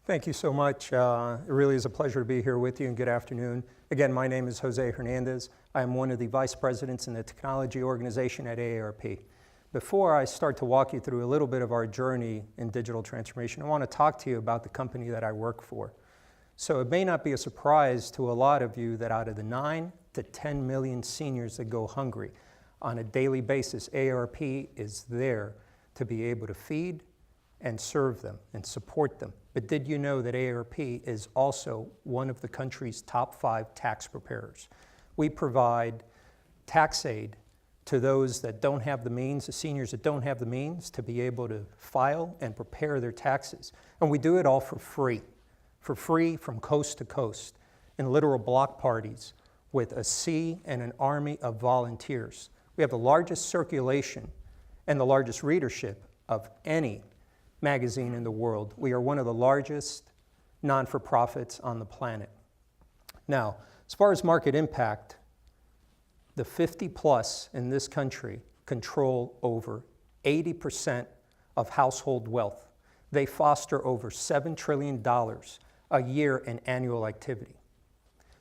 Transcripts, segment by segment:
Thank you so much. It really is a pleasure to be here with you, and good afternoon. Again, my name is Jose Hernandez. I am one of the vice presidents in the technology organization at AARP. Before I start to walk you through a little bit of our journey in digital transformation, I want to talk to you about the company that I work for. So it may not be a surprise to a lot of you that out of the 9 to 10 million seniors that go hungry on a daily basis, AARP is there to be able to feed and serve them and support them. But did you know that AARP is also one of the country's top 5 tax preparers? We provide tax aid to those that don't have the means, the seniors that don't have the means to be able to file and prepare their taxes. And we do it all for free from coast to coast in literal block parties with a sea and an army of volunteers. We have the largest circulation and the largest readership of any magazine in the world. We are one of the largest non-for-profits on the planet. Now, as far as market impact, the 50 plus in this country control over 80% of household wealth. They foster over $7 trillion a year in annual activity.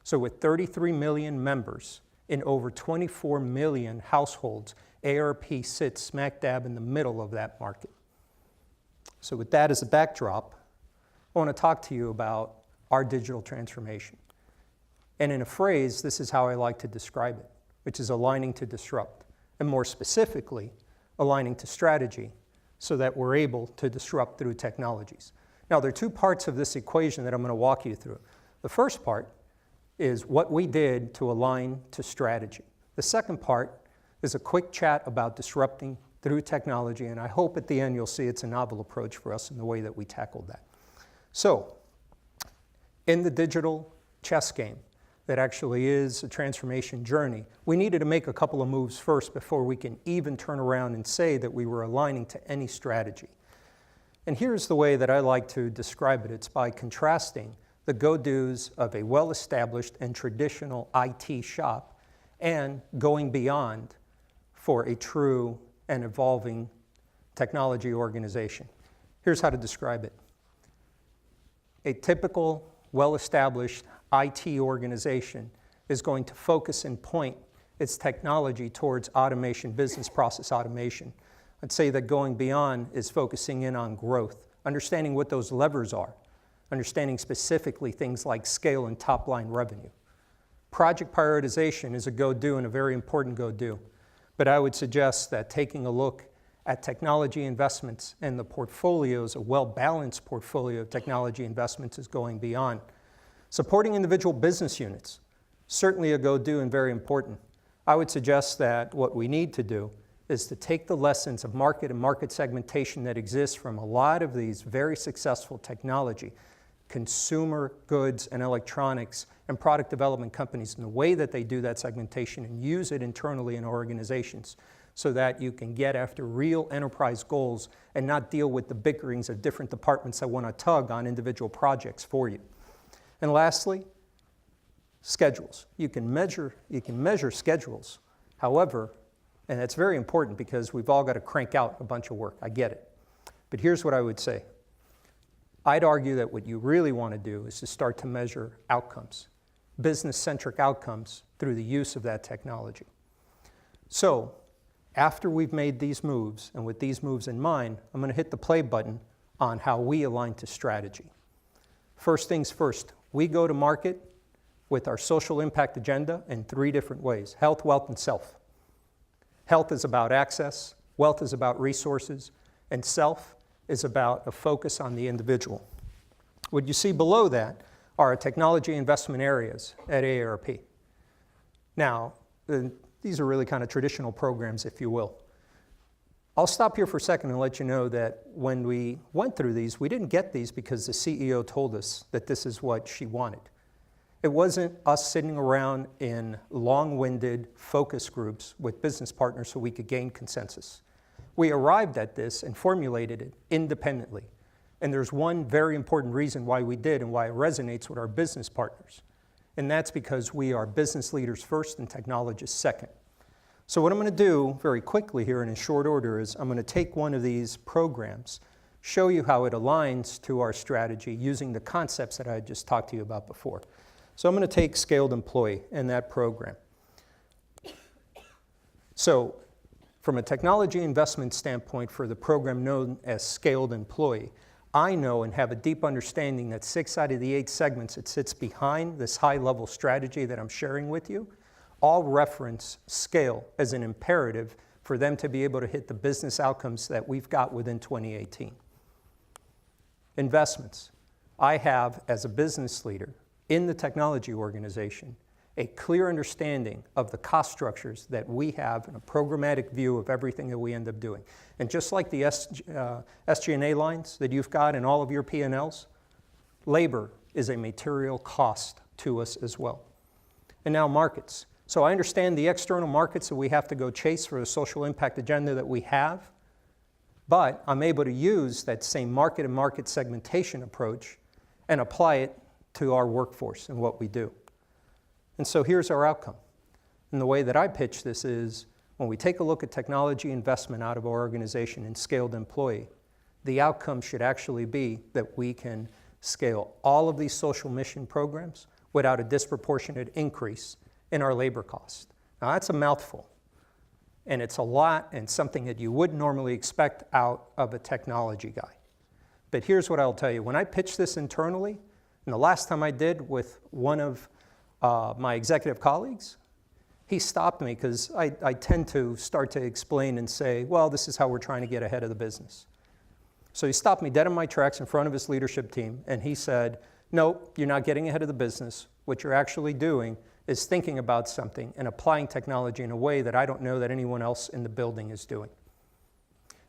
So with 33 million members in over 24 million households, AARP sits smack dab in the middle of that market. So with that as a backdrop, I want to talk to you about our digital transformation. And in a phrase, this is how I like to describe it, which is aligning to disrupt, and more specifically, aligning to strategy so that we're able to disrupt through technologies. Now, there are 2 parts of this equation that I'm going to walk you through. The first part is what we did to align to strategy. The second part is a quick chat about disrupting through technology, and I hope at the end you'll see it's a novel approach for us in the way that we tackled that. So, in the digital chess game that actually is a transformation journey, we needed to make a couple of moves first before we can even turn around and say that we were aligning to any strategy. And here's the way that I like to describe it. It's by contrasting the go-dos of a well-established and traditional IT shop and going beyond for a true and evolving technology organization. Here's how to describe it. A typical, well-established IT organization is going to focus and point its technology towards automation, business process automation. I'd say that going beyond is focusing in on growth, understanding what those levers are, understanding specifically things like scale and top-line revenue. Project prioritization is a go-do and a very important go-do. But I would suggest that taking a look at technology investments and the portfolios, a well-balanced portfolio of technology investments is going beyond. Supporting individual business units, certainly a go-do and very important. I would suggest that what we need to do is to take the lessons of market and market segmentation that exists from a lot of these very successful technology, consumer goods and electronics and product development companies, and the way that they do that segmentation and use it internally in organizations so that you can get after real enterprise goals and not deal with the bickerings of different departments that want to tug on individual projects for you. And lastly, schedules. You can measure schedules. However, and that's very important because we've all got to crank out a bunch of work. I get it. But here's what I would say. I'd argue that what you really want to do is to start to measure outcomes, business-centric outcomes through the use of that technology. So, after we've made these moves, and with these moves in mind, I'm going to hit the play button on how we align to strategy. First things first, we go to market with our social impact agenda in 3 different ways: health, wealth, and self. Health is about access, wealth is about resources, and self is about a focus on the individual. What you see below that are our technology investment areas at AARP. Now, these are really kind of traditional programs, if you will. I'll stop here for a second and let you know that when we went through these, we didn't get these because the CEO told us that this is what she wanted. It wasn't us sitting around in long-winded focus groups with business partners so we could gain consensus. We arrived at this and formulated it independently. And there's one very important reason why we did and why it resonates with our business partners. And that's because we are business leaders first and technologists second. So what I'm going to do very quickly here and in short order is I'm going to take one of these programs show you how it aligns to our strategy using the concepts that I just talked to you about before. So I'm going to take Scaled Employee and that program. So from a technology investment standpoint for the program known as Scaled Employee, I know and have a deep understanding that 6 out of the 8 segments that sits behind this high-level strategy that I'm sharing with you all reference scale as an imperative for them to be able to hit the business outcomes that we've got within 2018. Investments. I have, as a business leader in the technology organization, a clear understanding of the cost structures that we have and a programmatic view of everything that we end up doing. And just like the SG&A lines that you've got in all of your P&Ls, labor is a material cost to us as well. And now markets. So I understand the external markets that we have to go chase for the social impact agenda that we have, but I'm able to use that same market and market segmentation approach and apply it to our workforce and what we do. And so here's our outcome. And the way that I pitch this is, when we take a look at technology investment out of our organization in Scaled Employee, the outcome should actually be that we can scale all of these social mission programs without a disproportionate increase in our labor cost. Now that's a mouthful, and it's a lot and something that you wouldn't normally expect out of a technology guy. But here's what I'll tell you. When I pitch this internally, and the last time I did with one of my executive colleagues, he stopped me because I tend to start to explain and say, well, this is how we're trying to get ahead of the business. So he stopped me dead in my tracks in front of his leadership team, and he said, no, you're not getting ahead of the business. What you're actually doing is thinking about something and applying technology in a way that I don't know that anyone else in the building is doing.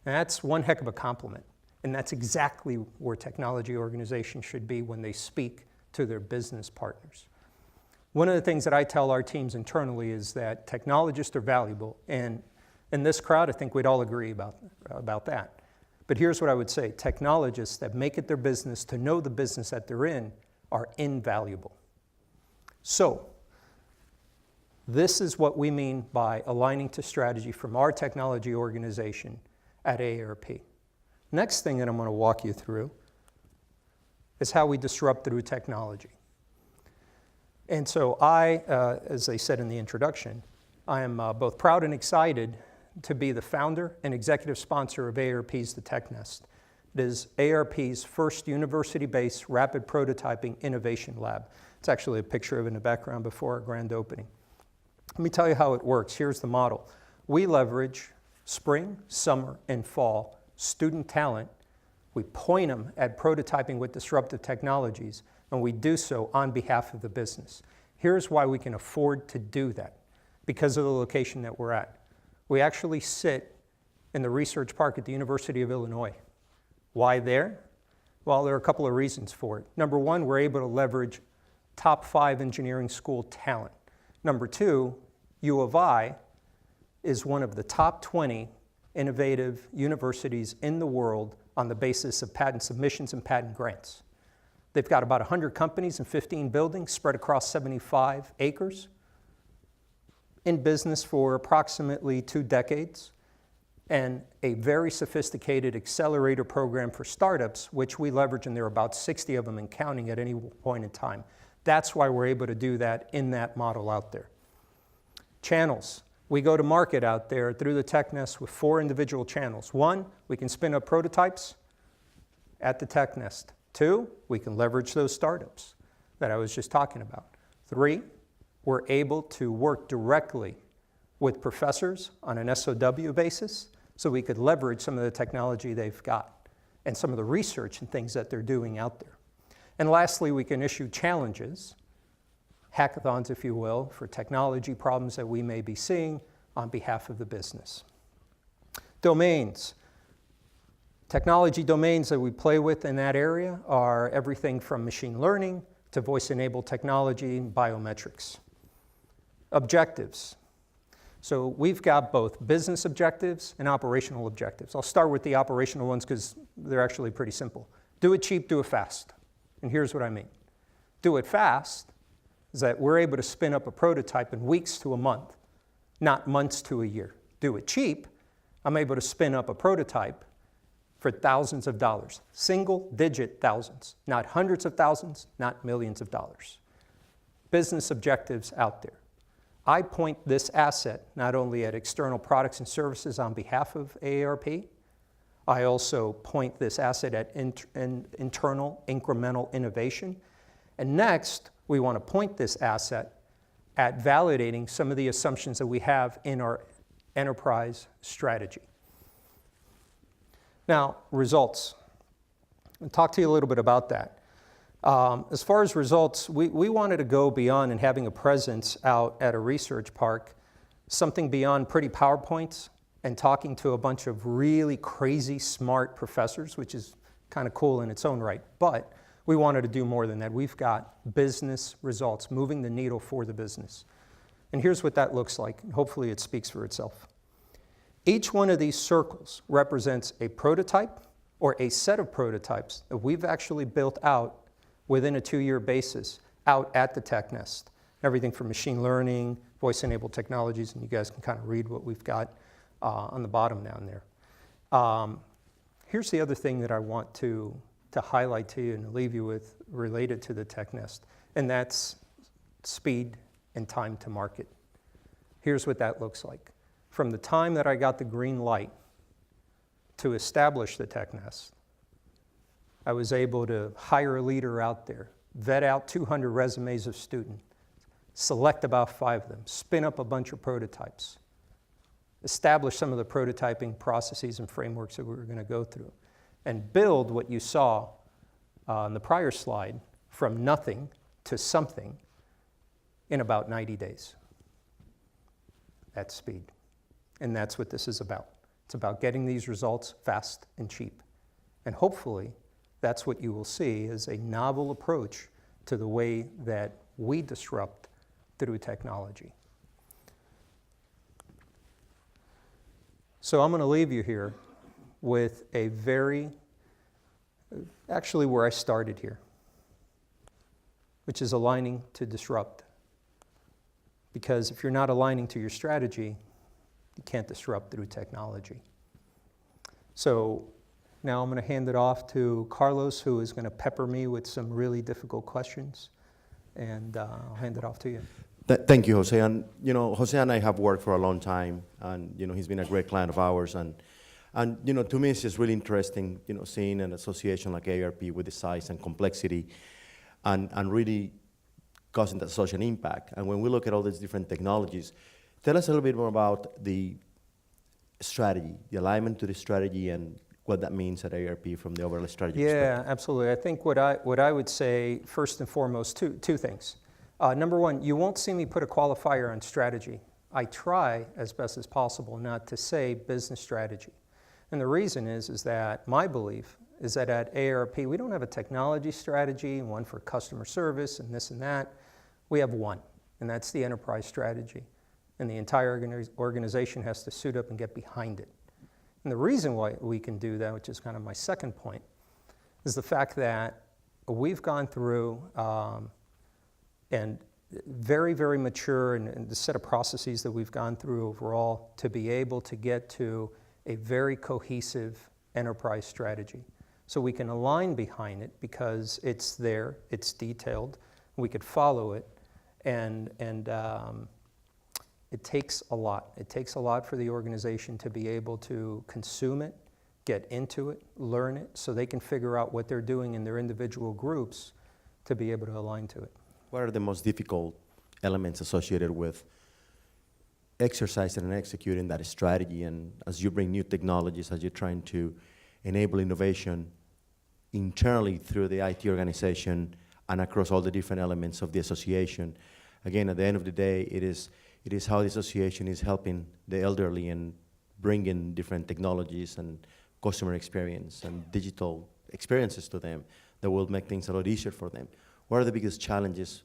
And that's one heck of a compliment. And that's exactly where technology organizations should be when they speak to their business partners. One of the things that I tell our teams internally is that technologists are valuable, and in this crowd, I think we'd all agree about that. But here's what I would say. Technologists that make it their business to know the business that they're in are invaluable. So, this is what we mean by aligning to strategy from our technology organization at AARP. Next thing that I'm going to walk you through is how we disrupt through technology. And so I, as I said in the introduction, I am both proud and excited to be the founder and executive sponsor of AARP's The Tech Nest. It is AARP's first university-based rapid prototyping innovation lab. It's actually a picture of it in the background before our grand opening. Let me tell you how it works. Here's the model. We leverage spring, summer, and fall student talent. We point them at prototyping with disruptive technologies, and we do so on behalf of the business. Here's why we can afford to do that, because of the location that we're at. We actually sit in the research park at the University of Illinois. Why there? Well, there are a couple of reasons for it. Number one, we're able to leverage top 5 engineering school talent. Number two, U of I is one of the top 20 innovative universities in the world on the basis of patent submissions and patent grants. They've got about 100 companies and 15 buildings spread across 75 acres, in business for approximately 2 decades, and a very sophisticated accelerator program for startups, which we leverage, and there are about 60 of them and counting at any point in time. That's why we're able to do that in that model out there. Channels. We go to market out there through the Tech Nest with 4 individual channels. 1, we can spin up prototypes at the Tech Nest. 2, we can leverage those startups that I was just talking about. 3, we're able to work directly with professors on an SOW basis, so we could leverage some of the technology they've got and some of the research and things that they're doing out there. And lastly, we can issue challenges, hackathons, if you will, for technology problems that we may be seeing on behalf of the business. Domains. Technology domains that we play with in that area are everything from machine learning to voice-enabled technology and biometrics. Objectives. So we've got both business objectives and operational objectives. I'll start with the operational ones because they're actually pretty simple. Do it cheap, do it fast. And here's what I mean. Do it fast is that we're able to spin up a prototype in weeks to a month, not months to a year. Do it cheap, I'm able to spin up a prototype for thousands of dollars, single-digit thousands, not hundreds of thousands, not millions of dollars. Business objectives out there. I point this asset not only at external products and services on behalf of AARP, I also point this asset at internal incremental innovation. And next, we want to point this asset at validating some of the assumptions that we have in our enterprise strategy. Now, results. I'll talk to you a little bit about that. As far as results, we wanted to go beyond and having a presence out at a research park, something beyond pretty PowerPoints and talking to a bunch of really crazy smart professors, which is kind of cool in its own right. But we wanted to do more than that. We've got business results, moving the needle for the business. And here's what that looks like. Hopefully it speaks for itself. Each one of these circles represents a prototype or a set of prototypes that we've actually built out within a 2-year basis out at the Tech Nest. Everything from machine learning, voice-enabled technologies, and you guys can kind of read what we've got on the bottom down there. Here's the other thing that I want to highlight to you and leave you with related to the Tech Nest, and that's speed and time to market. Here's what that looks like. From the time that I got the green light to establish the Tech Nest, I was able to hire a leader out there, vet out 200 resumes of students, select about 5 of them, spin up a bunch of prototypes, establish some of the prototyping processes and frameworks that we were going to go through, and build what you saw on the prior slide from nothing to something in about 90 days. That's speed. And that's what this is about. It's about getting these results fast and cheap. And hopefully, that's what you will see as a novel approach to the way that we disrupt through technology. So I'm going to leave you here with a actually where I started here, which is aligning to disrupt. Because if you're not aligning to your strategy, you can't disrupt through technology. So now I'm going to hand it off to Carlos, who is going to pepper me with some really difficult questions, and I'll hand it off to you. Thank you, Jose. And Jose and I have worked for a long time, and he's been a great client of ours. And to me, it's just really interesting, seeing an association like AARP with the size and complexity, and really causing that social impact. And when we look at all these different technologies, tell us a little bit more about the strategy, the alignment to the strategy, and what that means at AARP from the overall strategy perspective. Yeah, absolutely. I think what I would say, first and foremost, two things. Number one, you won't see me put a qualifier on strategy. I try as best as possible not to say business strategy. And the reason is that my belief is that at AARP, we don't have a technology strategy, one for customer service and this and that. We have one, and that's the enterprise strategy. And the entire organization has to suit up and get behind it. And the reason why we can do that, which is kind of my second point, is the fact that we've gone through and very, very mature and the set of processes that we've gone through overall to be able to get to a very cohesive enterprise strategy. So we can align behind it because it's there, it's detailed, we could follow it, and it takes a lot. It takes a lot for the organization to be able to consume it, get into it, learn it, so they can figure out what they're doing in their individual groups to be able to align to it. What are the most difficult elements associated with exercising and executing that strategy? And as you bring new technologies, as you're trying to enable innovation internally through the IT organization and across all the different elements of the association, again, at the end of the day, it is how the association is helping the elderly and bringing different technologies and customer experience and digital experiences to them that will make things a lot easier for them. What are the biggest challenges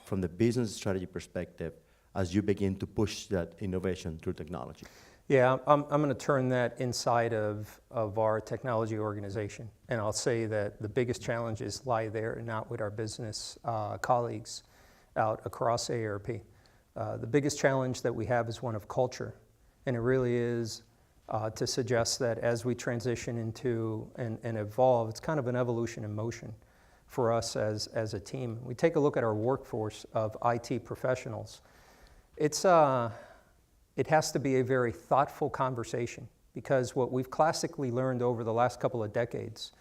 from the business strategy perspective as you begin to push that innovation through technology? Yeah, I'm going to turn that inside of our technology organization. And I'll say that the biggest challenges lie there and not with our business colleagues out across AARP. The biggest challenge that we have is one of culture. And it really is to suggest that as we transition into and evolve, it's kind of an evolution in motion for us as a team. We take a look at our workforce of IT professionals. It has to be a very thoughtful conversation, because what we've classically learned over the last couple of decades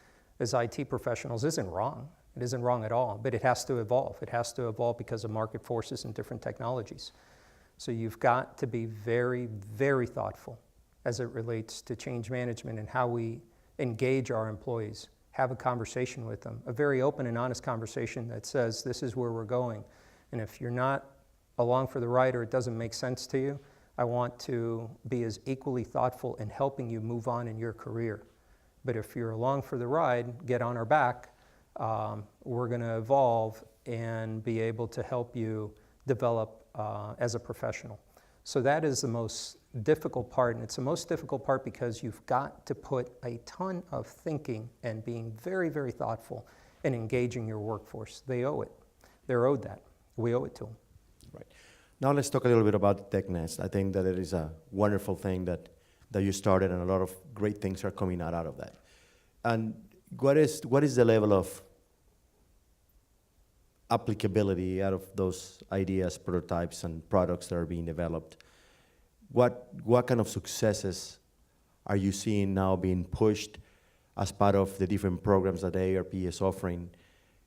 as IT professionals isn't wrong. It isn't wrong at all, but it has to evolve. It has to evolve because of market forces and different technologies. So you've got to be very, very thoughtful as it relates to change management and how we engage our employees, have a conversation with them, a very open and honest conversation that says, this is where we're going. And if you're not along for the ride or it doesn't make sense to you, I want to be as equally thoughtful in helping you move on in your career. But if you're along for the ride, get on our back. We're going to evolve and be able to help you develop as a professional. So that is the most difficult part, and it's the most difficult part because you've got to put a ton of thinking and being very, very thoughtful in engaging your workforce. They owe it. They're owed that. We owe it to them. Right. Now let's talk a little bit about TechNest. I think that it is a wonderful thing that you started, and a lot of great things are coming out of that. And what is the level of applicability out of those ideas, prototypes, and products that are being developed? What kind of successes are you seeing now being pushed as part of the different programs that AARP is offering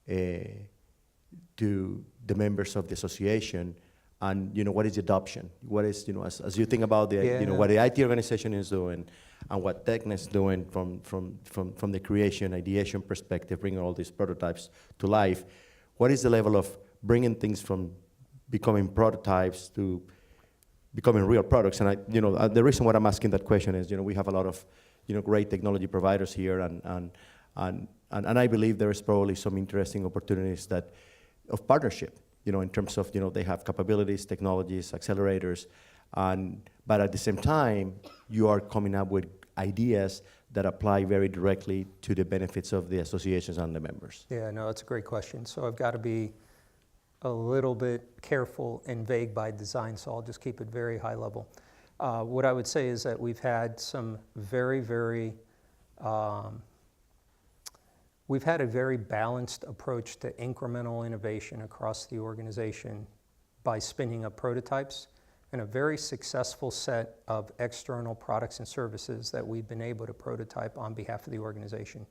to the members of the association? And what is the adoption? What is as you think about the what the IT organization is doing and what TechNest is doing from the creation ideation perspective, bringing all these prototypes to life. What is the level of bringing things from becoming prototypes to becoming real products? And the reason why I'm asking that question is we have a lot of great technology providers here, and I believe there is probably some interesting opportunities of partnership. In terms of they have capabilities, technologies, accelerators, but at the same time you are coming up with ideas that apply very directly to the benefits of the associations and the members. Yeah, no, that's a great question. So I've got to be a little bit careful and vague by design, so I'll just keep it very high level. What I would say is that we've had some very, very we've had a very balanced approach to incremental innovation across the organization by spinning up prototypes and a very successful set of external products and services that we've been able to prototype on behalf of the organization.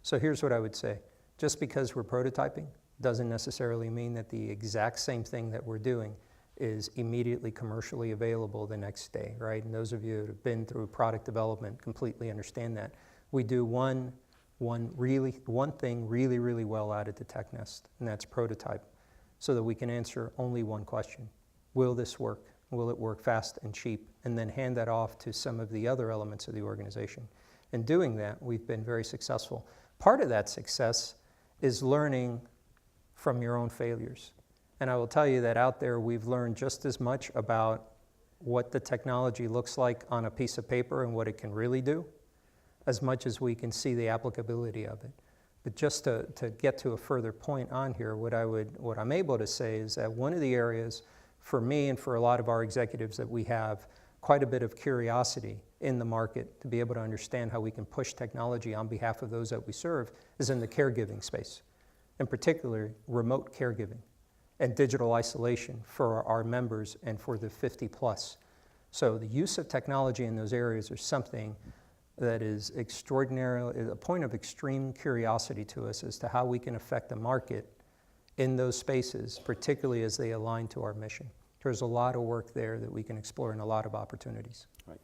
So here's what I would say. Just because we're prototyping doesn't necessarily mean that the exact same thing that we're doing is immediately commercially available the next day, right? And those of you that have been through product development completely understand that. We do one thing really, really well out at the TechNest, and that's prototype, so that we can answer only one question. Will this work? Will it work fast and cheap? And then hand that off to some of the other elements of the organization. In doing that, we've been very successful. Part of that success is learning from your own failures. And I will tell you that out there we've learned just as much about what the technology looks like on a piece of paper and what it can really do, as much as we can see the applicability of it. But just to get to a further point on here, what I'm able to say is that one of the areas for me and for a lot of our executives that we have quite a bit of curiosity in the market to be able to understand how we can push technology on behalf of those that we serve is in the caregiving space, in particular remote caregiving and digital isolation for our members and for the 50 plus. So the use of technology in those areas is something that is extraordinarily, a point of extreme curiosity to us as to how we can affect the market in those spaces, particularly as they align to our mission. There's a lot of work there that we can explore and a lot of opportunities. Right.